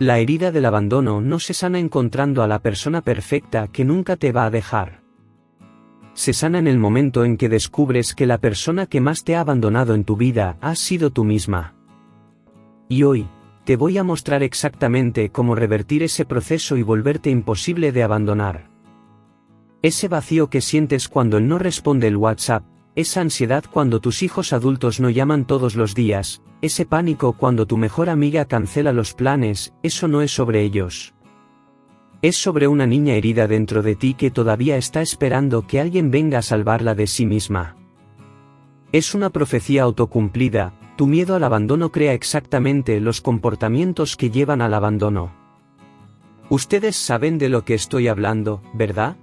La herida del abandono no se sana encontrando a la persona perfecta que nunca te va a dejar. Se sana en el momento en que descubres que la persona que más te ha abandonado en tu vida has sido tú misma. Y hoy, te voy a mostrar exactamente cómo revertir ese proceso y volverte imposible de abandonar. Ese vacío que sientes cuando él no responde el WhatsApp, esa ansiedad cuando tus hijos adultos no llaman todos los días, ese pánico cuando tu mejor amiga cancela los planes, eso no es sobre ellos. Es sobre una niña herida dentro de ti que todavía está esperando que alguien venga a salvarla de sí misma. Es una profecía autocumplida, tu miedo al abandono crea exactamente los comportamientos que llevan al abandono. Ustedes saben de lo que estoy hablando, ¿verdad?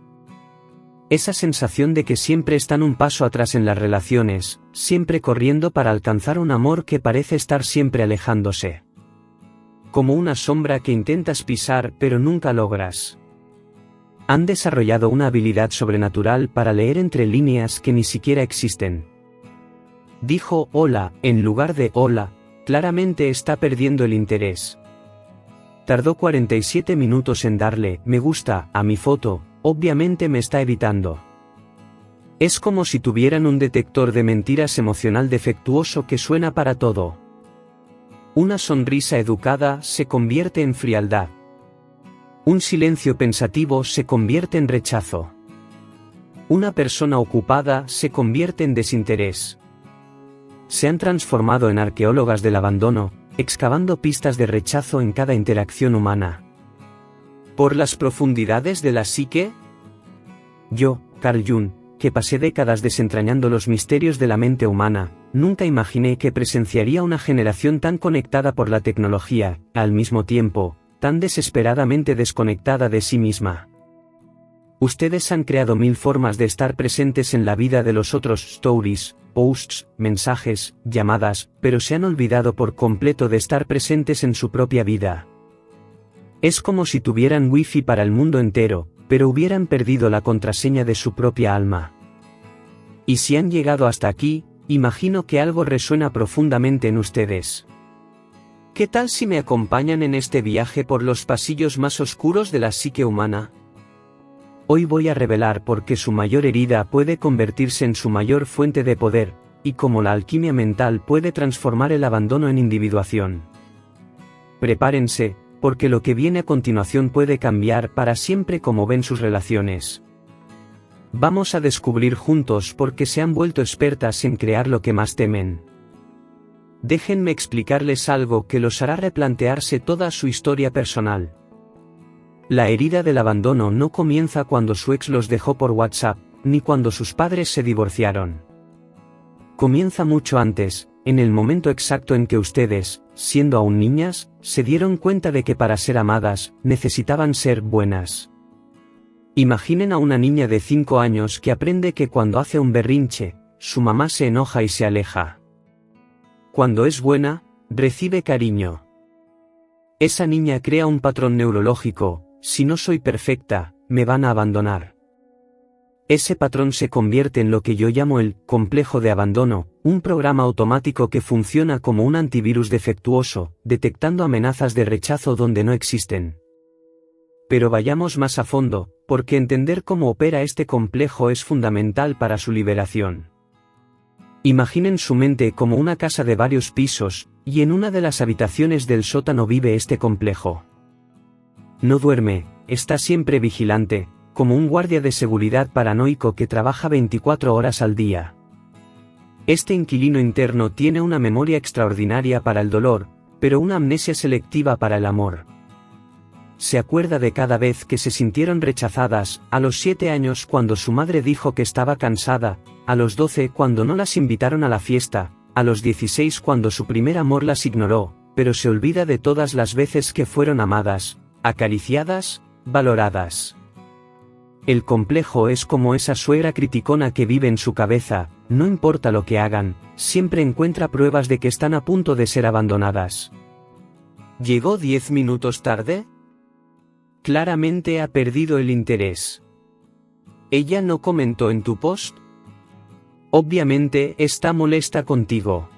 Esa sensación de que siempre están un paso atrás en las relaciones, siempre corriendo para alcanzar un amor que parece estar siempre alejándose. Como una sombra que intentas pisar pero nunca logras. Han desarrollado una habilidad sobrenatural para leer entre líneas que ni siquiera existen. Dijo hola, en lugar de hola, claramente está perdiendo el interés. Tardó 47 minutos en darle me gusta a mi foto, obviamente me está evitando. Es como si tuvieran un detector de mentiras emocional defectuoso que suena para todo. Una sonrisa educada se convierte en frialdad. Un silencio pensativo se convierte en rechazo. Una persona ocupada se convierte en desinterés. Se han transformado en arqueólogas del abandono, excavando pistas de rechazo en cada interacción humana. ¿Por las profundidades de la psique? Yo, Carl Jung, que pasé décadas desentrañando los misterios de la mente humana, nunca imaginé que presenciaría una generación tan conectada por la tecnología, al mismo tiempo, tan desesperadamente desconectada de sí misma. Ustedes han creado 1000 formas de estar presentes en la vida de los otros, stories, posts, mensajes, llamadas, pero se han olvidado por completo de estar presentes en su propia vida. Es como si tuvieran wifi para el mundo entero, pero hubieran perdido la contraseña de su propia alma. Y si han llegado hasta aquí, imagino que algo resuena profundamente en ustedes. ¿Qué tal si me acompañan en este viaje por los pasillos más oscuros de la psique humana? Hoy voy a revelar por qué su mayor herida puede convertirse en su mayor fuente de poder, y cómo la alquimia mental puede transformar el abandono en individuación. Prepárense, porque lo que viene a continuación puede cambiar para siempre cómo ven sus relaciones. Vamos a descubrir juntos por qué se han vuelto expertas en crear lo que más temen. Déjenme explicarles algo que los hará replantearse toda su historia personal. La herida del abandono no comienza cuando su ex los dejó por WhatsApp, ni cuando sus padres se divorciaron. Comienza mucho antes, en el momento exacto en que ustedes, siendo aún niñas, se dieron cuenta de que para ser amadas, necesitaban ser buenas. Imaginen a una niña de 5 años que aprende que cuando hace un berrinche, su mamá se enoja y se aleja. Cuando es buena, recibe cariño. Esa niña crea un patrón neurológico: si no soy perfecta, me van a abandonar. Ese patrón se convierte en lo que yo llamo el complejo de abandono, un programa automático que funciona como un antivirus defectuoso, detectando amenazas de rechazo donde no existen. Pero vayamos más a fondo, porque entender cómo opera este complejo es fundamental para su liberación. Imaginen su mente como una casa de varios pisos, y en una de las habitaciones del sótano vive este complejo. No duerme, está siempre vigilante, como un guardia de seguridad paranoico que trabaja 24 horas al día. Este inquilino interno tiene una memoria extraordinaria para el dolor, pero una amnesia selectiva para el amor. Se acuerda de cada vez que se sintieron rechazadas, a los 7 años cuando su madre dijo que estaba cansada, a los 12 cuando no las invitaron a la fiesta, a los 16 cuando su primer amor las ignoró, pero se olvida de todas las veces que fueron amadas, acariciadas, valoradas. El complejo es como esa suegra criticona que vive en su cabeza, no importa lo que hagan, siempre encuentra pruebas de que están a punto de ser abandonadas. ¿Llegó 10 minutos tarde? Claramente ha perdido el interés. ¿Ella no comentó en tu post? Obviamente está molesta contigo.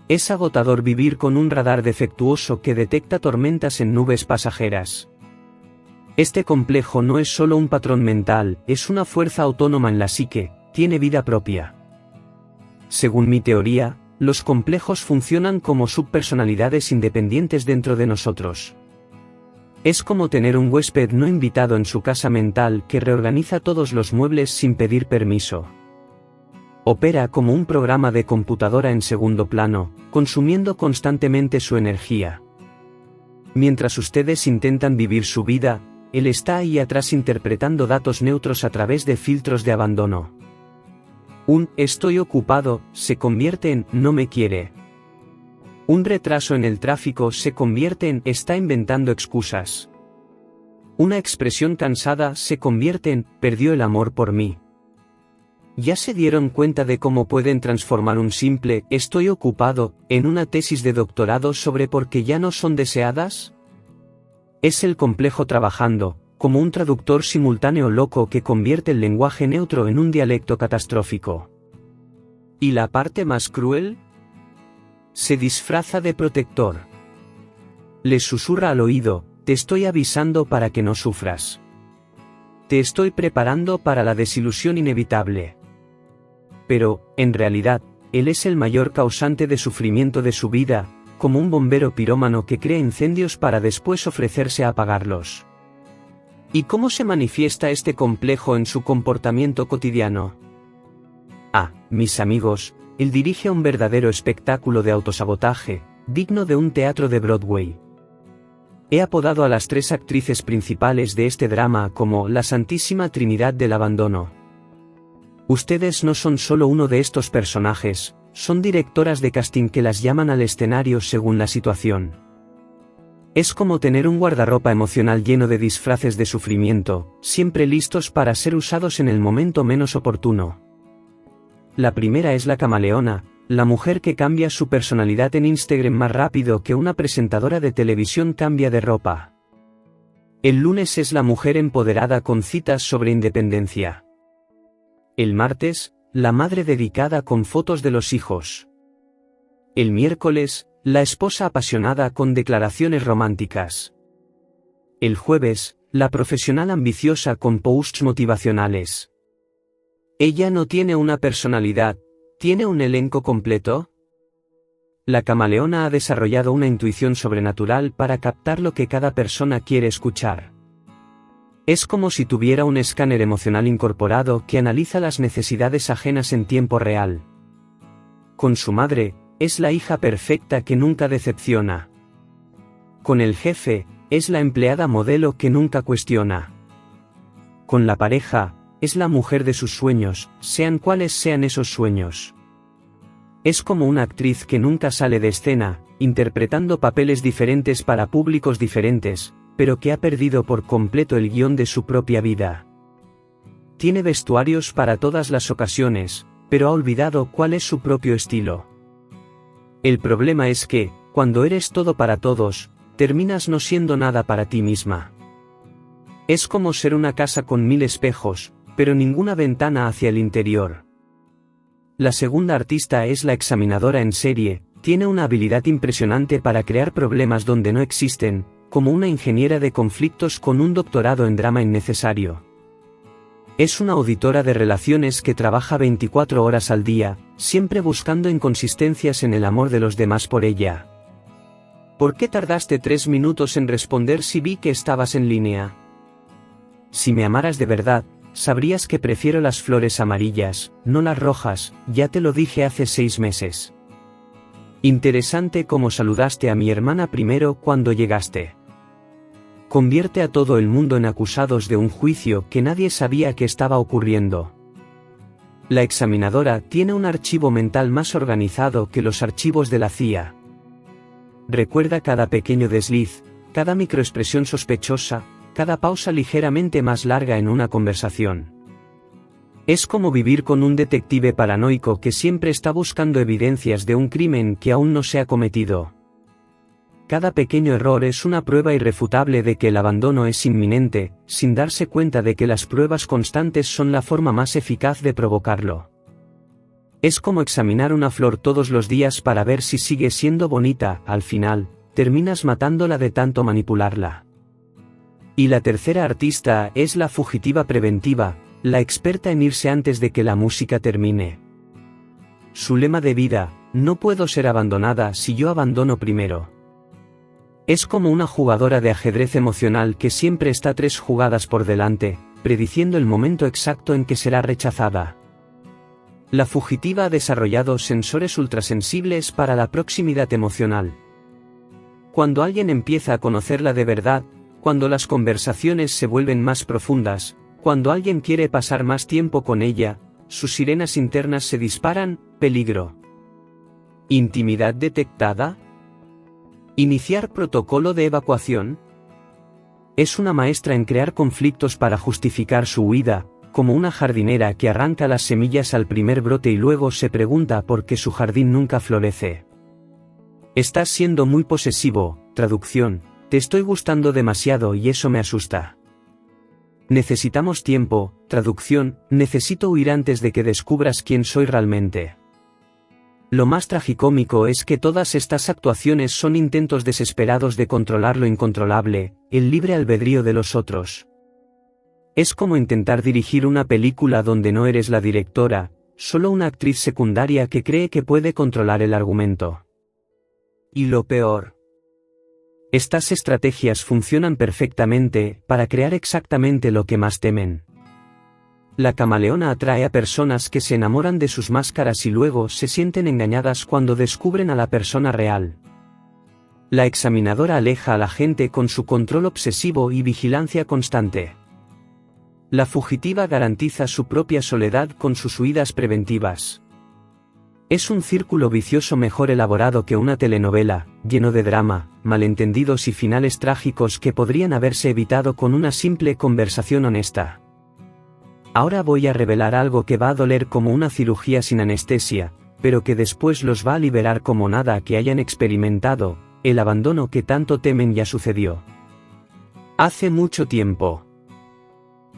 Es agotador vivir con un radar defectuoso que detecta tormentas en nubes pasajeras. Este complejo no es solo un patrón mental, es una fuerza autónoma en la psique, tiene vida propia. Según mi teoría, los complejos funcionan como subpersonalidades independientes dentro de nosotros. Es como tener un huésped no invitado en su casa mental que reorganiza todos los muebles sin pedir permiso. Opera como un programa de computadora en segundo plano, consumiendo constantemente su energía. Mientras ustedes intentan vivir su vida, él está ahí atrás interpretando datos neutros a través de filtros de abandono. Un "estoy ocupado" se convierte en "no me quiere". Un retraso en el tráfico se convierte en "está inventando excusas". Una expresión cansada se convierte en "perdió el amor por mí". ¿Ya se dieron cuenta de cómo pueden transformar un simple "estoy ocupado" en una tesis de doctorado sobre por qué ya no son deseadas? Es el complejo trabajando, como un traductor simultáneo loco que convierte el lenguaje neutro en un dialecto catastrófico. ¿Y la parte más cruel? Se disfraza de protector. Les susurra al oído: te estoy avisando para que no sufras. Te estoy preparando para la desilusión inevitable. Pero, en realidad, él es el mayor causante de sufrimiento de su vida, como un bombero pirómano que crea incendios para después ofrecerse a apagarlos. ¿Y cómo se manifiesta este complejo en su comportamiento cotidiano? Mis amigos, él dirige un verdadero espectáculo de autosabotaje, digno de un teatro de Broadway. He apodado a las 3 actrices principales de este drama como la Santísima Trinidad del Abandono. Ustedes no son solo uno de estos personajes, son directoras de casting que las llaman al escenario según la situación. Es como tener un guardarropa emocional lleno de disfraces de sufrimiento, siempre listos para ser usados en el momento menos oportuno. La primera es la camaleona, la mujer que cambia su personalidad en Instagram más rápido que una presentadora de televisión cambia de ropa. El lunes es la mujer empoderada con citas sobre independencia. El martes, la madre dedicada con fotos de los hijos. El miércoles, la esposa apasionada con declaraciones románticas. El jueves, la profesional ambiciosa con posts motivacionales. Ella no tiene una personalidad, ¿tiene un elenco completo? La camaleona ha desarrollado una intuición sobrenatural para captar lo que cada persona quiere escuchar. Es como si tuviera un escáner emocional incorporado que analiza las necesidades ajenas en tiempo real. Con su madre, es la hija perfecta que nunca decepciona. Con el jefe, es la empleada modelo que nunca cuestiona. Con la pareja, es la mujer de sus sueños, sean cuales sean esos sueños. Es como una actriz que nunca sale de escena, interpretando papeles diferentes para públicos diferentes, pero que ha perdido por completo el guión de su propia vida. Tiene vestuarios para todas las ocasiones, pero ha olvidado cuál es su propio estilo. El problema es que, cuando eres todo para todos, terminas no siendo nada para ti misma. Es como ser una casa con 1000 espejos, pero ninguna ventana hacia el interior. La segunda artista es la examinadora en serie, tiene una habilidad impresionante para crear problemas donde no existen, como una ingeniera de conflictos con un doctorado en drama innecesario. Es una auditora de relaciones que trabaja 24 horas al día, siempre buscando inconsistencias en el amor de los demás por ella. ¿Por qué tardaste 3 minutos en responder si vi que estabas en línea? Si me amaras de verdad, sabrías que prefiero las flores amarillas, no las rojas, ya te lo dije hace 6 meses. Interesante cómo saludaste a mi hermana primero cuando llegaste. Convierte a todo el mundo en acusados de un juicio que nadie sabía que estaba ocurriendo. La examinadora tiene un archivo mental más organizado que los archivos de la CIA. Recuerda cada pequeño desliz, cada microexpresión sospechosa, cada pausa ligeramente más larga en una conversación. Es como vivir con un detective paranoico que siempre está buscando evidencias de un crimen que aún no se ha cometido. Cada pequeño error es una prueba irrefutable de que el abandono es inminente, sin darse cuenta de que las pruebas constantes son la forma más eficaz de provocarlo. Es como examinar una flor todos los días para ver si sigue siendo bonita. Al final, terminas matándola de tanto manipularla. Y la tercera artista es la fugitiva preventiva, la experta en irse antes de que la música termine. Su lema de vida: no puedo ser abandonada si yo abandono primero. Es como una jugadora de ajedrez emocional que siempre está 3 jugadas por delante, prediciendo el momento exacto en que será rechazada. La fugitiva ha desarrollado sensores ultrasensibles para la proximidad emocional. Cuando alguien empieza a conocerla de verdad, cuando las conversaciones se vuelven más profundas, cuando alguien quiere pasar más tiempo con ella, sus sirenas internas se disparan. Peligro. ¿Intimidad detectada? ¿Iniciar protocolo de evacuación? Es una maestra en crear conflictos para justificar su huida, como una jardinera que arranca las semillas al primer brote y luego se pregunta por qué su jardín nunca florece. Estás siendo muy posesivo. Traducción: te estoy gustando demasiado y eso me asusta. Necesitamos tiempo. Traducción: necesito huir antes de que descubras quién soy realmente. Lo más tragicómico es que todas estas actuaciones son intentos desesperados de controlar lo incontrolable, el libre albedrío de los otros. Es como intentar dirigir una película donde no eres la directora, solo una actriz secundaria que cree que puede controlar el argumento. Y lo peor: estas estrategias funcionan perfectamente para crear exactamente lo que más temen. La camaleona atrae a personas que se enamoran de sus máscaras y luego se sienten engañadas cuando descubren a la persona real. La examinadora aleja a la gente con su control obsesivo y vigilancia constante. La fugitiva garantiza su propia soledad con sus huidas preventivas. Es un círculo vicioso mejor elaborado que una telenovela, lleno de drama, malentendidos y finales trágicos que podrían haberse evitado con una simple conversación honesta. Ahora voy a revelar algo que va a doler como una cirugía sin anestesia, pero que después los va a liberar como nada que hayan experimentado. El abandono que tanto temen ya sucedió. Hace mucho tiempo.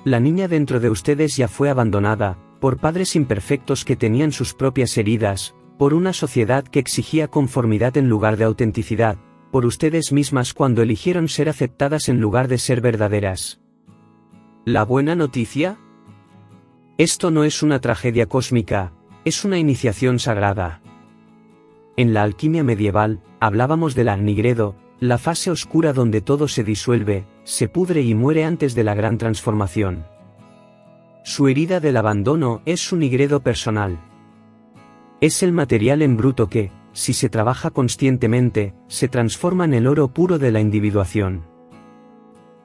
La niña dentro de ustedes ya fue abandonada, por padres imperfectos que tenían sus propias heridas, por una sociedad que exigía conformidad en lugar de autenticidad, por ustedes mismas cuando eligieron ser aceptadas en lugar de ser verdaderas. ¿La buena noticia? Esto no es una tragedia cósmica, es una iniciación sagrada. En la alquimia medieval, hablábamos de la nigredo, la fase oscura donde todo se disuelve, se pudre y muere antes de la gran transformación. Su herida del abandono es su nigredo personal. Es el material en bruto que, si se trabaja conscientemente, se transforma en el oro puro de la individuación.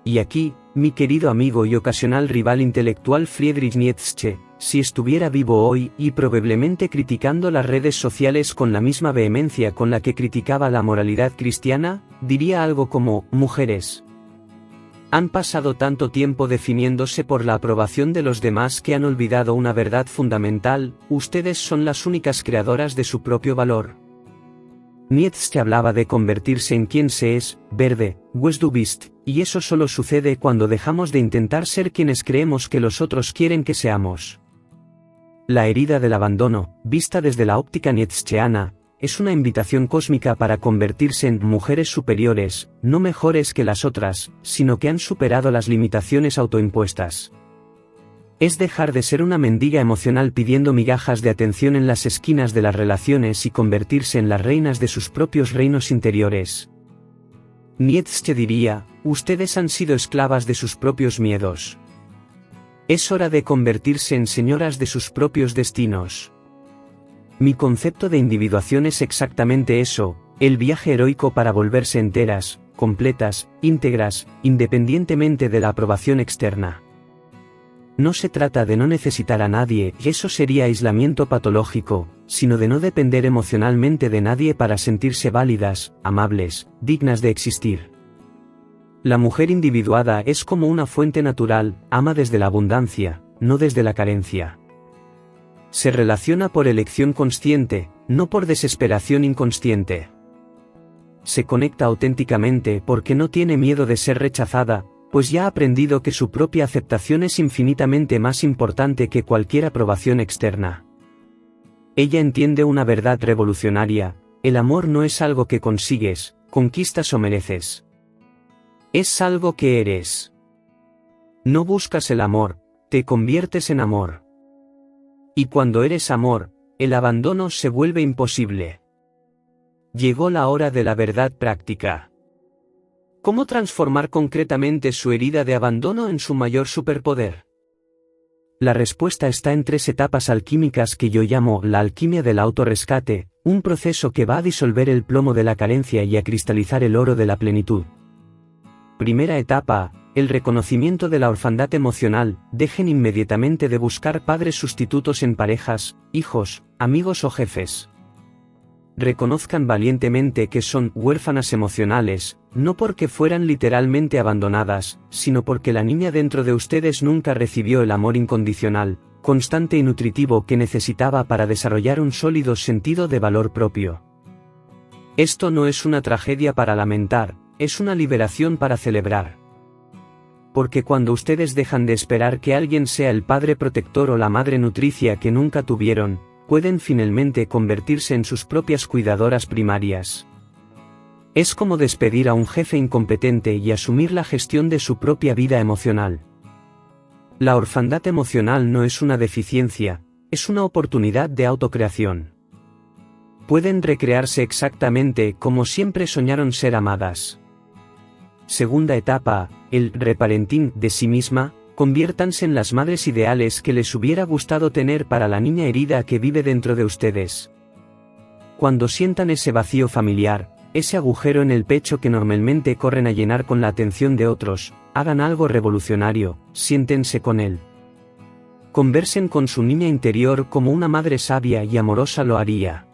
Y aquí, mi querido amigo y ocasional rival intelectual Friedrich Nietzsche, si estuviera vivo hoy y probablemente criticando las redes sociales con la misma vehemencia con la que criticaba la moralidad cristiana, diría algo como: mujeres han pasado tanto tiempo definiéndose por la aprobación de los demás que han olvidado una verdad fundamental: ustedes son las únicas creadoras de su propio valor. Nietzsche hablaba de convertirse en quien se es, verde, was du bist, y eso solo sucede cuando dejamos de intentar ser quienes creemos que los otros quieren que seamos. La herida del abandono, vista desde la óptica nietzscheana, es una invitación cósmica para convertirse en mujeres superiores, no mejores que las otras, sino que han superado las limitaciones autoimpuestas. Es dejar de ser una mendiga emocional pidiendo migajas de atención en las esquinas de las relaciones y convertirse en las reinas de sus propios reinos interiores. Nietzsche diría: ustedes han sido esclavas de sus propios miedos. Es hora de convertirse en señoras de sus propios destinos. Mi concepto de individuación es exactamente eso: el viaje heroico para volverse enteras, completas, íntegras, independientemente de la aprobación externa. No se trata de no necesitar a nadie, y eso sería aislamiento patológico, sino de no depender emocionalmente de nadie para sentirse válidas, amables, dignas de existir. La mujer individuada es como una fuente natural, ama desde la abundancia, no desde la carencia. Se relaciona por elección consciente, no por desesperación inconsciente. Se conecta auténticamente porque no tiene miedo de ser rechazada, pues ya ha aprendido que su propia aceptación es infinitamente más importante que cualquier aprobación externa. Ella entiende una verdad revolucionaria: el amor no es algo que consigues, conquistas o mereces. Es algo que eres. No buscas el amor, te conviertes en amor. Y cuando eres amor, el abandono se vuelve imposible. Llegó la hora de la verdad práctica. ¿Cómo transformar concretamente su herida de abandono en su mayor superpoder? La respuesta está en 3 etapas alquímicas que yo llamo la alquimia del autorrescate, un proceso que va a disolver el plomo de la carencia y a cristalizar el oro de la plenitud. Primera etapa: el reconocimiento de la orfandad emocional. Dejen inmediatamente de buscar padres sustitutos en parejas, hijos, amigos o jefes. Reconozcan valientemente que son huérfanas emocionales, no porque fueran literalmente abandonadas, sino porque la niña dentro de ustedes nunca recibió el amor incondicional, constante y nutritivo que necesitaba para desarrollar un sólido sentido de valor propio. Esto no es una tragedia para lamentar, es una liberación para celebrar. Porque cuando ustedes dejan de esperar que alguien sea el padre protector o la madre nutricia que nunca tuvieron, pueden finalmente convertirse en sus propias cuidadoras primarias. Es como despedir a un jefe incompetente y asumir la gestión de su propia vida emocional. La orfandad emocional no es una deficiencia, es una oportunidad de autocreación. Pueden recrearse exactamente como siempre soñaron ser amadas. Segunda etapa: el reparenting de sí misma. Conviértanse en las madres ideales que les hubiera gustado tener para la niña herida que vive dentro de ustedes. Cuando sientan ese vacío familiar, ese agujero en el pecho que normalmente corren a llenar con la atención de otros, hagan algo revolucionario, siéntense con él. Conversen con su niña interior como una madre sabia y amorosa lo haría.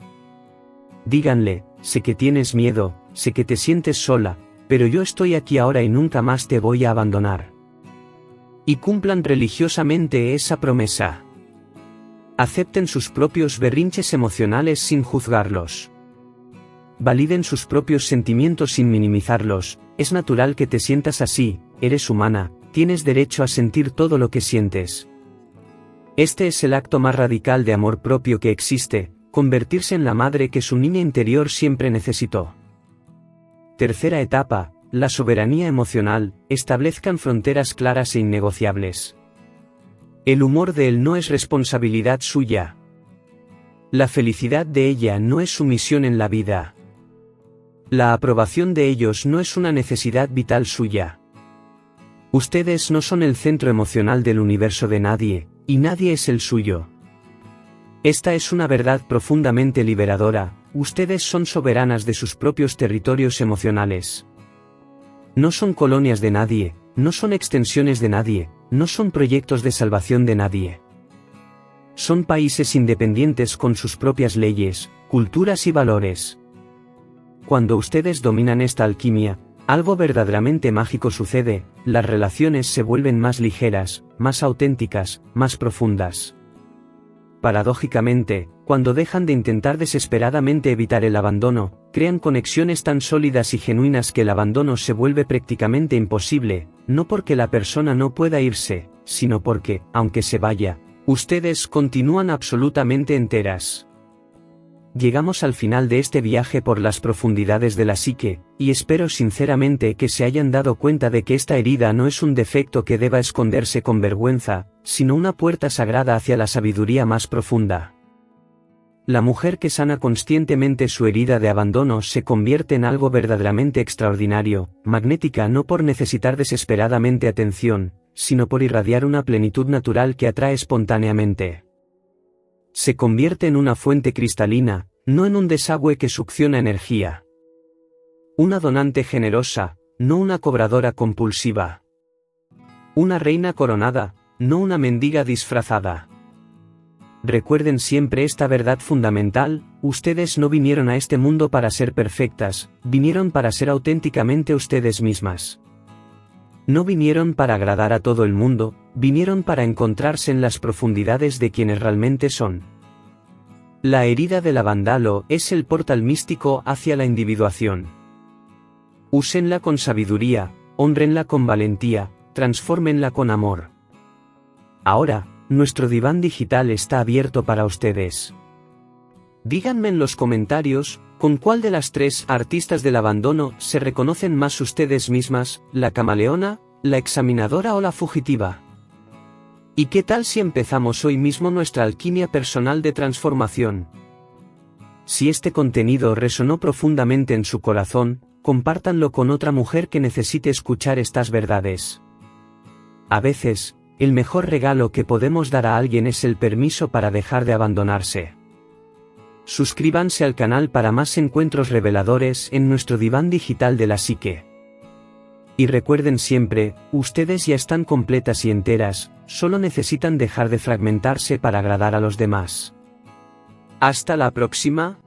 Díganle: sé que tienes miedo, sé que te sientes sola, pero yo estoy aquí ahora y nunca más te voy a abandonar. Y cumplan religiosamente esa promesa. Acepten sus propios berrinches emocionales sin juzgarlos. Validen sus propios sentimientos sin minimizarlos. Es natural que te sientas así, eres humana, tienes derecho a sentir todo lo que sientes. Este es el acto más radical de amor propio que existe: convertirse en la madre que su niña interior siempre necesitó. Tercera etapa: la soberanía emocional. Establezcan fronteras claras e innegociables. El humor de él no es responsabilidad suya. La felicidad de ella no es su misión en la vida. La aprobación de ellos no es una necesidad vital suya. Ustedes no son el centro emocional del universo de nadie, y nadie es el suyo. Esta es una verdad profundamente liberadora: ustedes son soberanas de sus propios territorios emocionales. No son colonias de nadie, no son extensiones de nadie, no son proyectos de salvación de nadie. Son países independientes con sus propias leyes, culturas y valores. Cuando ustedes dominan esta alquimia, algo verdaderamente mágico sucede: las relaciones se vuelven más ligeras, más auténticas, más profundas. Paradójicamente, cuando dejan de intentar desesperadamente evitar el abandono, crean conexiones tan sólidas y genuinas que el abandono se vuelve prácticamente imposible, no porque la persona no pueda irse, sino porque, aunque se vaya, ustedes continúan absolutamente enteras. Llegamos al final de este viaje por las profundidades de la psique, y espero sinceramente que se hayan dado cuenta de que esta herida no es un defecto que deba esconderse con vergüenza, sino una puerta sagrada hacia la sabiduría más profunda. La mujer que sana conscientemente su herida de abandono se convierte en algo verdaderamente extraordinario, magnética no por necesitar desesperadamente atención, sino por irradiar una plenitud natural que atrae espontáneamente. Se convierte en una fuente cristalina, no en un desagüe que succiona energía. Una donante generosa, no una cobradora compulsiva. Una reina coronada, no una mendiga disfrazada. Recuerden siempre esta verdad fundamental: ustedes no vinieron a este mundo para ser perfectas, vinieron para ser auténticamente ustedes mismas. No vinieron para agradar a todo el mundo, vinieron para encontrarse en las profundidades de quienes realmente son. La herida del abandono es el portal místico hacia la individuación. Úsenla con sabiduría, hónrenla con valentía, transfórmenla con amor. Ahora, nuestro diván digital está abierto para ustedes. Díganme en los comentarios, ¿con cuál de las 3 artistas del abandono se reconocen más ustedes mismas, la camaleona, la examinadora o la fugitiva? ¿Y qué tal si empezamos hoy mismo nuestra alquimia personal de transformación? Si este contenido resonó profundamente en su corazón, compártanlo con otra mujer que necesite escuchar estas verdades. A veces, el mejor regalo que podemos dar a alguien es el permiso para dejar de abandonarse. Suscríbanse al canal para más encuentros reveladores en nuestro diván digital de la psique. Y recuerden siempre, ustedes ya están completas y enteras, solo necesitan dejar de fragmentarse para agradar a los demás. Hasta la próxima.